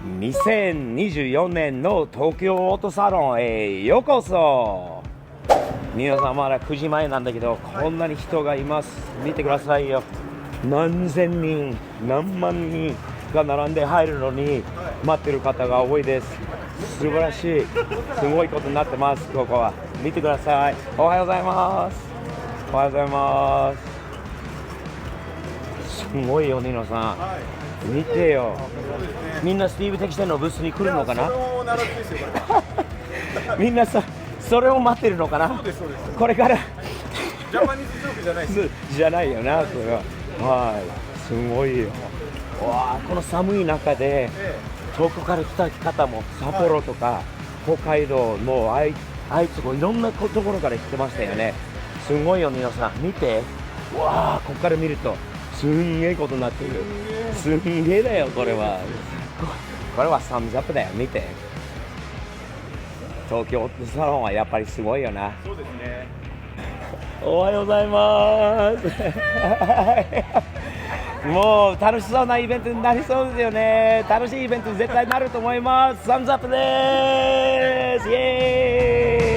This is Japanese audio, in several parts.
2024年の東京オートサロンへようこそ。皆さんまだ9時前なんだけど、こんなに人がいます。見てくださいよ。何千人何万人が並んで入るのに待ってる方が多いです。素晴らしい、すごいことになってます。ここは見てください。おはようございます。おはようございます。すごいよニノさん、見てよ。みんなスティーブ・テキシテンのブースに来るのかな。みんなそれを待ってるのかな。そうですそうです。これからジャパニーズジョークじゃないです。じゃないよな、これは。はい、すごいよ。わあ、この寒い中で遠くから来た方も札幌とか北海道も愛知もいろんなところから来てましたよね。すごいよ皆さん見て。わあ、ここから見るとすんげえことになってる。すんげえだよこれは。これはサムズアップだよ。見て、東京サロンはやっぱりすごいよな。そうですね。おはようございます。もう楽しそうなイベントになりそうですよね。楽しいイベントに絶対なると思います。サムズアップです。イエーイ。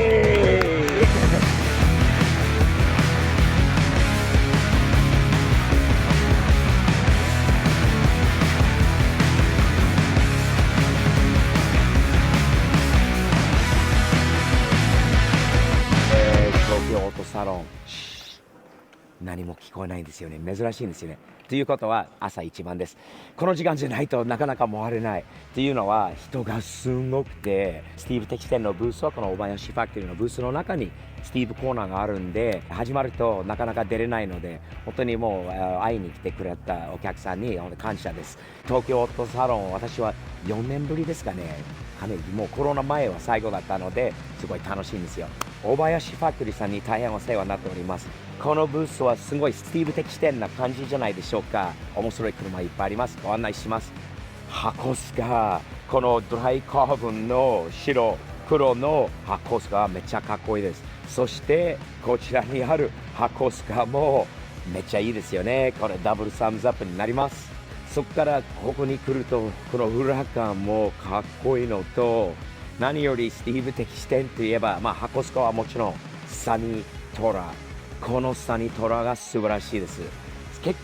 東京オートサロン、何も聞こえないんですよね。珍しいんですよね。ということは朝一番です。この時間じゃないとなかなか回れないっていうのは、人がすごくて、スティーブ・テキシテンのブースはこの小林ファクトリーのブースの中にスティーブコーナーがあるんで、始まるとなかなか出れないので、本当にもう会いに来てくれたお客さんに本当感謝です。東京オートサロン、私は4年ぶりですかね。かなりもうコロナ前は最後だったので、すごい楽しいんですよ。小林ファクトリーさんに大変お世話になっております。このブースはすごいスティーブ・テキシテンな感じじゃないでしょうか。面白い車いっぱいあります。ご案内します。箱スカー、このドライカーボンの白黒の箱スカーめっちゃかっこいいです。そしてこちらにある箱スカーもめっちゃいいですよね。これダブルサムズアップになります。そこからここに来るとこの裏感もかっこいいのと、何よりスティーブ・テキシテンといえば、箱スカはもちろんサニートラ、このサニートラが素晴らしいです。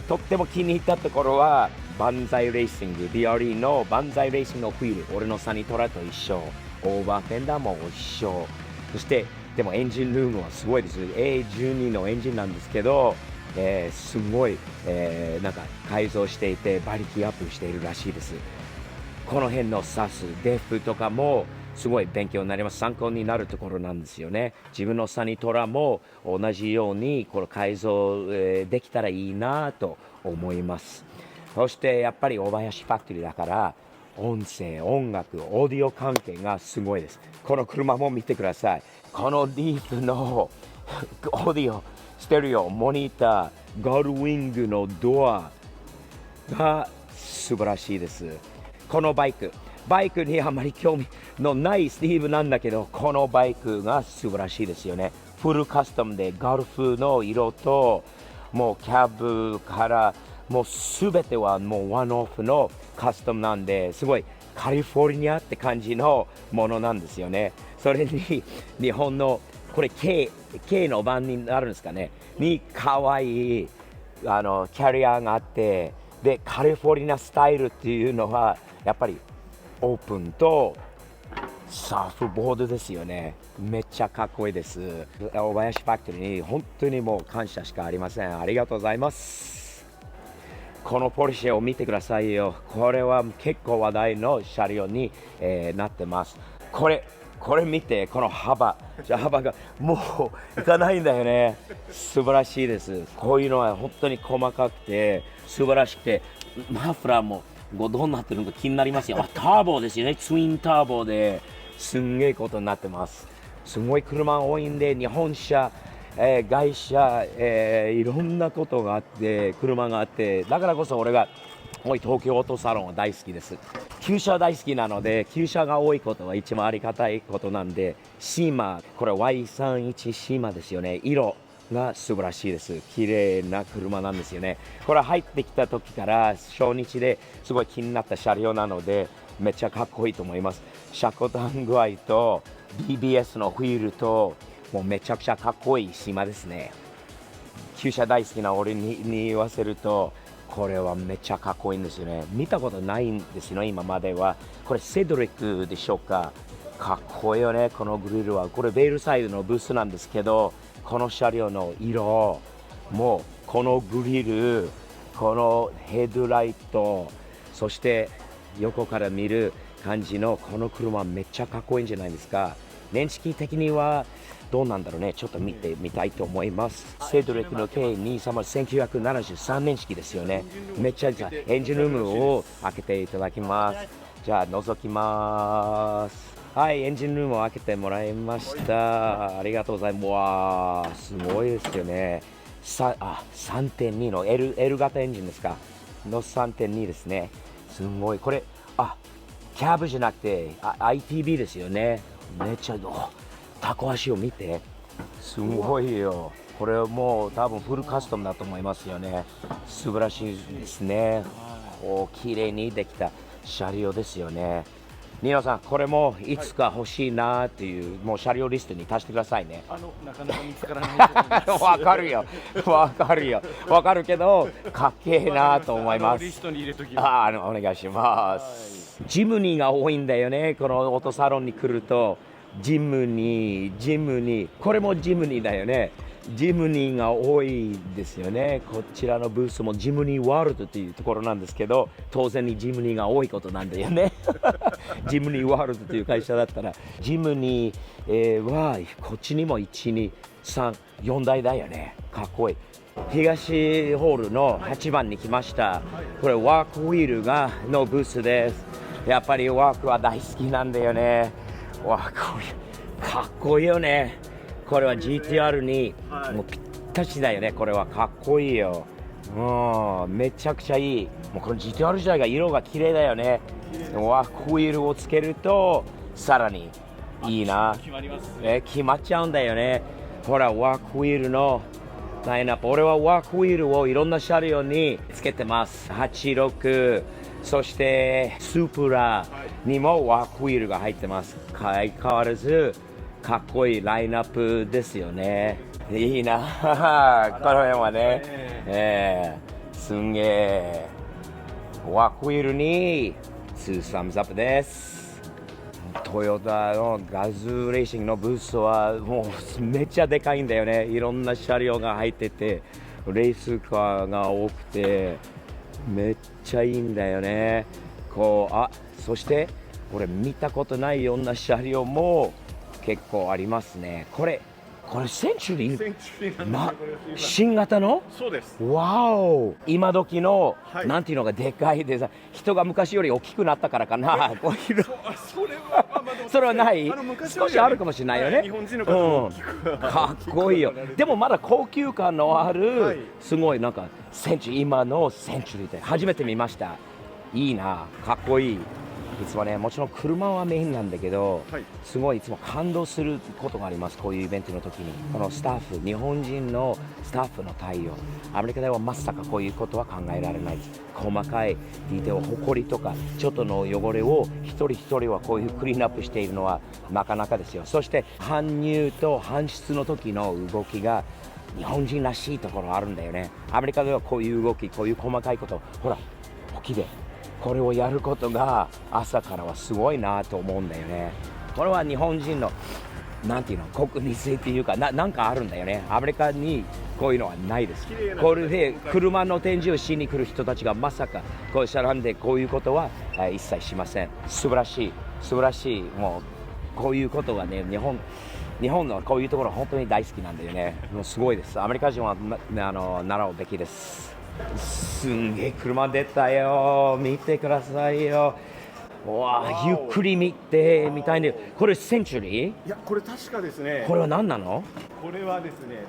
とっても気に入ったところはバンザイレーシング DRE のバンザイレーシングのフィール、俺のサニートラと一緒。オーバーフェンダーも一緒。そしてでもエンジンルームはすごいです。 A12 のエンジンなんですけど、すごい、なんか改造していて馬力アップしているらしいです。この辺のサスデフとかもすごい勉強になります。参考になるところなんですよね。自分のサニトラも同じようにこれ改造、できたらいいなと思います。そしてやっぱり小林ファクトリーだから音声、音楽、オーディオ関係がすごいです。この車も見てください。このリーフのオーディオ、ステレオ、モニター、ガルウィングのドアが素晴らしいです。このバイクにあまり興味のないスティーブなんだけど、このバイクが素晴らしいですよね。フルカスタムでガルフの色と、もうキャブからもうすべてはもうワンオフのカスタムなんで、すごいカリフォルニアって感じのものなんですよね。それに日本のこれ K の版になるんですかね、に可愛いキャリアがあって、でカリフォルニアスタイルっていうのはやっぱりオープンとサーフボードですよね。めっちゃかっこいいです。小林ファクトリーに本当にもう感謝しかありません。ありがとうございます。このポルシェを見てくださいよ。これは結構話題の車両に、なってます。これ見て、この幅がもういかないんだよね。素晴らしいです。こういうのは本当に細かくて素晴らしくて、マフラーもどうなってるのか気になりますよ。ターボですよね。ツインターボですんげえことになってます。すごい車多いんで、日本車、外車、いろんなことがあって、車があって、だからこそ俺が東京オートサロンは大好きです。旧車大好きなので、旧車が多いことは一番ありがたいことなんで、シーマ、これ Y31 シーマですよね。色が素晴らしいです。綺麗な車なんですよね。これ入ってきた時から初日ですごい気になった車両なので、めっちゃかっこいいと思います。車庫段具合と BBS のフィールともうめちゃくちゃかっこいい島ですね。旧車大好きな俺に言わせるとこれはめっちゃかっこいいんですよね。見たことないんですよ今までは。これセドリックでしょうか。かっこいいよねこのグリルは。これベールサイドのブースなんですけど、この車両の色もうこのグリル、このヘッドライト、そして横から見る感じのこの車めっちゃかっこいいんじゃないですか。年式的にはどうなんだろうね。ちょっと見てみたいと思います。セドリックの K230 1973年式ですよね。めっちゃエンジンルームを開けていただきます。じゃあ覗きます。はい、エンジンルームを開けてもらいました。ありがとうございます。わー、すごいですよね。3.2 の L 型エンジンですかの 3.2 ですね。すごい。これキャブじゃなくてITB ですよね。めっちゃタコ足を見て、すごいよ。これはもう多分フルカスタムだと思いますよね。素晴らしいですね。綺麗にできた車両ですよね。ニノさん、これもいつか欲しいなっていう、もう車両リストに足してくださいね。なかなか見つからないと思います。わかるよ、わかるけど、かっけえなと思います。リストに入れときます。お願いします。ジムニーが多いんだよね、このオートサロンに来ると。ジムニー、これもジムニーだよね。ジムニーが多いですよね。こちらのブースもジムニーワールドというところなんですけど、当然にジムニーが多いことなんだよね。ジムニーワールドという会社だったら、ジムニー、はこっちにも1、2、3、4台だよね。かっこいい。東ホールの8番に来ました。これワークウィールのブースです。やっぱりワークは大好きなんだよね。ワークウィールかっこいいよね。これは GTR にもうぴったしだよね。これはかっこいいよ。めちゃくちゃいい。もうこの GTR 自体が色が綺麗だよね。ワークウィールをつけるとさらにいいな。決まりますね。決まっちゃうんだよね。ほらワークウィールのラインナップ。俺はワークウィールをいろんな車両につけてます。86、そしてスープラにもワークウィールが入ってます。相変わらずかっこいいラインナップですよね。いいな。この辺はね、すんげえ。ワークウィールに2サムズアップです。トヨタのガズレーシングのブースはもうめっちゃでかいんだよね。いろんな車両が入ってて、レースカーが多くてめっちゃいいんだよね。そしてこれ見たことないような車両も結構ありますね。これセンチュリー、新型の。そうです。わお、今時の、はい、なんていうのがでかいでさ、人が昔より大きくなったからかな。こういうそれはない。少しあるかもしれないよね。日本人の方も大きく、かっこいいよ。でもまだ高級感のある、すごいなんか今のセンチュリーで初めて見ました。いいな、かっこいい。いつもね、もちろん車はメインなんだけど、すごいいつも感動することがあります。こういうイベントの時にこのスタッフ、日本人のスタッフの対応、アメリカではまさかこういうことは考えられないです。細かいディテール、ほこりとかちょっとの汚れを一人一人はこういうクリーンアップしているのはなかなかですよ。そして搬入と搬出の時の動きが日本人らしいところあるんだよね。アメリカではこういう動き、こういう細かいこと、ほら沖でこれをやることが朝からはすごいなと思うんだよね。これは日本人のなんていうの、国民性っていうかなんかあるんだよね。アメリカにこういうのはないです。これで車の展示をしに来る人たちがまさかこうしゃらんでこういうことは一切しません。素晴らしい。もうこういうことがね、日本のこういうところ本当に大好きなんだよね。もうすごいです。アメリカ人は習うべきです。すんげえ車出たよ。見てくださいよ。わあ、ゆっくり見てみたいね。これセンチュリー？いや、これ確かですね。これは何なの？これはですね、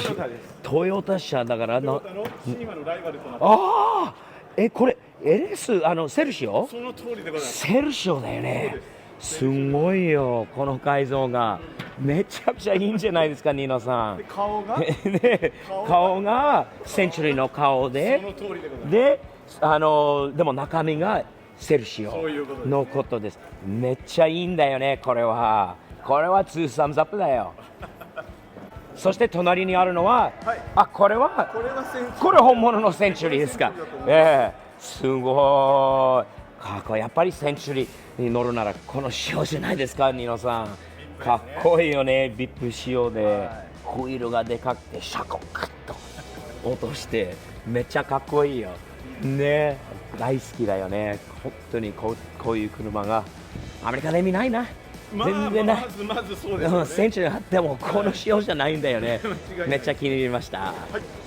トヨタです。トヨタ車だからトヨタのシニマのライバルとなってます。ああ、これ LS セルシオ？その通りでございます。セルシオだよね。すごいよ、この改造がめちゃくちゃいいんじゃないですか、ニノさん。で顔がね、顔がセンチュリーの顔で、その通りでございます。でも中身がセルシオそういうことですねのことです。めっちゃいいんだよね、これは。これは2サムズアップだよ。そして隣にあるのは、はいあ、これは、これがセンチュリーこれ本物のセンチュリーですか。ええ、すごい。かっこいい。やっぱりセンチュリーに乗るならこの仕様じゃないですか、ニノさん。かっこいいよね、ビップ仕様で。ホイールがでかくて、シャコクッと落として、めっちゃかっこいいよ。ね、大好きだよね。本当にこういう車がアメリカで見ないな。まあ全然ない。まずそうですよねセンチュリーあってもこの仕様じゃないんだよね。めっちゃ気に入りました。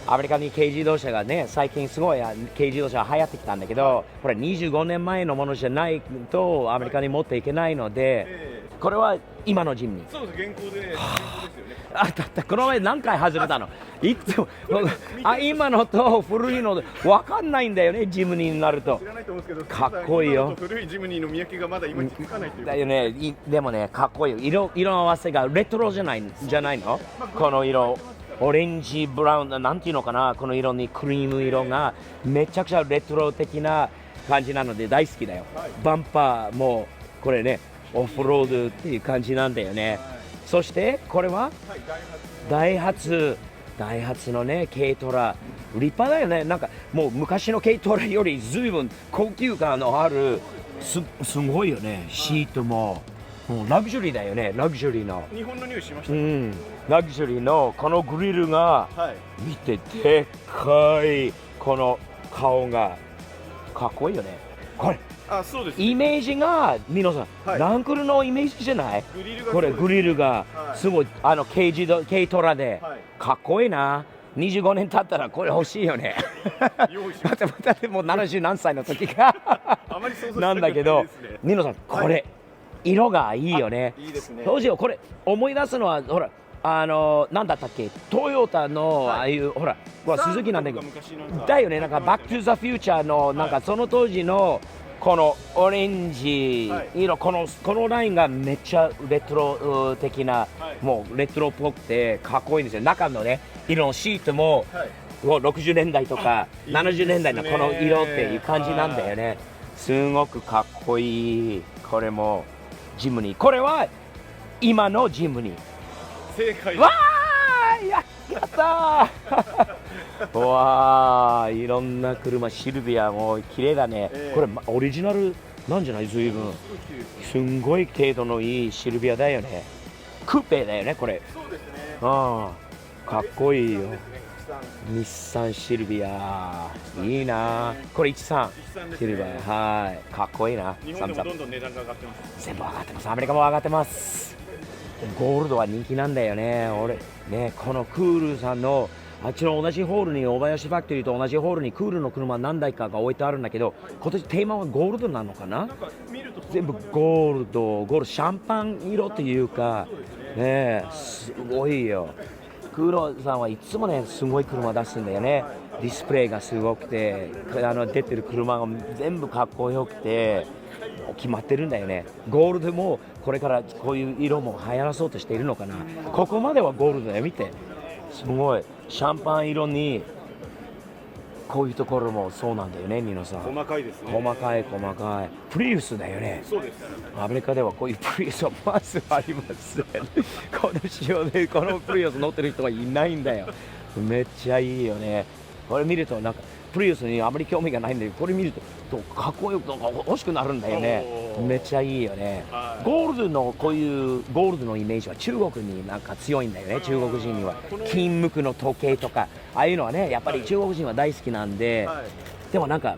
アメリカに軽自動車がね、最近すごい軽自動車が流行ってきたんだけど、これ25年前のものじゃないとアメリカに持っていけないので、これは今のジムニー。そうです、現行で、ですよね。あった、この前何回外れたの。いつも今のと古いので分かんないんだよね、ジムニーになると知。らないと思うんですけど、かっこいいよ今のと古いジムニーの見分けがまだ今つかないというだよね。でもね、かっこいいよ。色合わせがレトロじゃないの。この色、オレンジブラウン、なんていうのかな、この色にクリーム色がめちゃくちゃレトロ的な感じなので大好きだよ。バンパーもこれね、オフロードっていう感じなんだよね。そしてこれはダイハツのね、軽トラ、立派だよね。なんかもう昔の軽トラよりずいぶん高級感のある、すごいよね。シートもうラグジュアリーだよね。ラグジュアリーの、日本の匂いしましたね。うん、ラグジュアリーのこのグリルが、はい見てでっかいこの顔がかっこいいよね。これあ、そうですね。イメージが皆さん、はいランクルのイメージじゃない？グリルがこれグリルがはいすごい、軽トラで、はいかっこいいな。25年経ったらこれ欲しいよね。用意しましだってもう70何歳の時かあまり想像したなんだけど、ことないですねニノさんこれ、色がいいよね。いいですね。どうしよう、これ思い出すのはほらなんだったっけ、トヨタのああいう、ほら鈴木なんだけど、昔なんかだよね、なんかバックトゥザフューチャーのなんかその当時のこのオレンジ色、このラインがめっちゃレトロ的な、もうレトロっぽくてかっこいいんですよ。中のね、色のシートも、60年代とか70年代のこの色っていう感じなんだよね。すごくかっこいい。これもジムニー、これは今のジムニー。正解わー、やったーわー、いろんな車、シルビアも綺麗だね。これオリジナルなんじゃない？随分すんごい程度のいいシルビアだよね。クーペだよね、これ。そうですね。ああ、かっこいいよ。さん日産シルビア、いいな。これ13シルビア、はい、かっこいいな。日本でもどんどん値段が上がってます。全部上がってます。アメリカも上がってます。ゴールドは人気なんだよね。俺ね、このクールさんのあっちの同じホールに、大林ファクトリーと同じホールにクールの車何台かが置いてあるんだけど、今年テーマはゴールドなのかな。なんか見ると全部ゴールド、シャンパン色というかね、すごいよ。クーロさんはいつもね、すごい車出すんだよね。ディスプレイがすごくて、出てる車が全部かっこよくて決まってるんだよね。ゴールドもこれからこういう色も流行らそうとしているのかな。ここまではゴールドだよ、見て。すごいシャンパン色に、こういうところもそうなんだよね、ニノさん。細かいですね。細かいプリウスだよね。そうです。アメリカではこういうプリウスはまずありません。この仕様でこのプリウス乗ってる人はいないんだよ。めっちゃいいよね。これ見るとなんかプリウスにあまり興味がないんだけど、これ見るとかっこよくなんか欲しくなるんだよね。めっちゃいいよね。ゴールドのこういうゴールドのイメージは中国になんか強いんだよね。中国人には金無垢の時計とかああいうのはね、やっぱり中国人は大好きなんで、でもなんか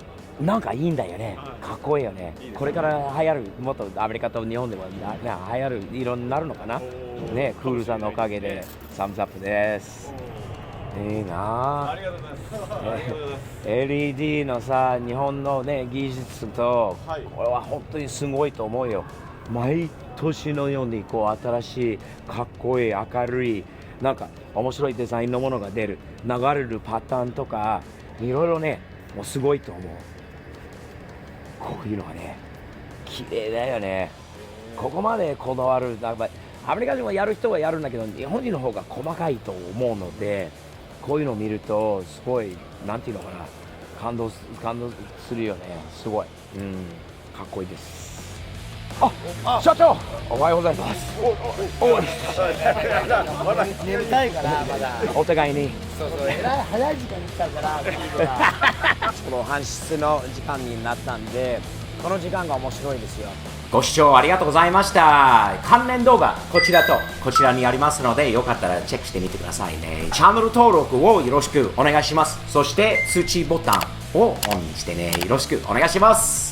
いいんだよね。かっこいいよね。これから流行る、もっとアメリカと日本では流行る色になるのかなね。クールさんのおかげでサムズアップです。いいなありがとうございます。ありがとうございます。 LED のさ、日本のね技術と、はいこれは本当にすごいと思うよ。毎年のようにこう新しいかっこいい明るいなんか面白いデザインのものが出る、流れるパターンとかいろいろね、もうすごいと思う。こういうのがね、綺麗だよね。ここまでこだわる、なんかアメリカ人はやる人はやるんだけど、日本人の方が細かいと思うので、こういうのを見るとすごい、なんていうのかな、感動するよね。すごい、かっこいいです。あ、社長おはようございます。眠たいからまだ。お互いにそうそう、えらい早い時間に来たからビールが。この搬出の時間になったんで、この時間が面白いですよ。ご視聴ありがとうございました。関連動画こちらとこちらにありますので、よかったらチェックしてみてくださいね。チャンネル登録をよろしくお願いします。そして通知ボタンをオンにしてね、よろしくお願いします。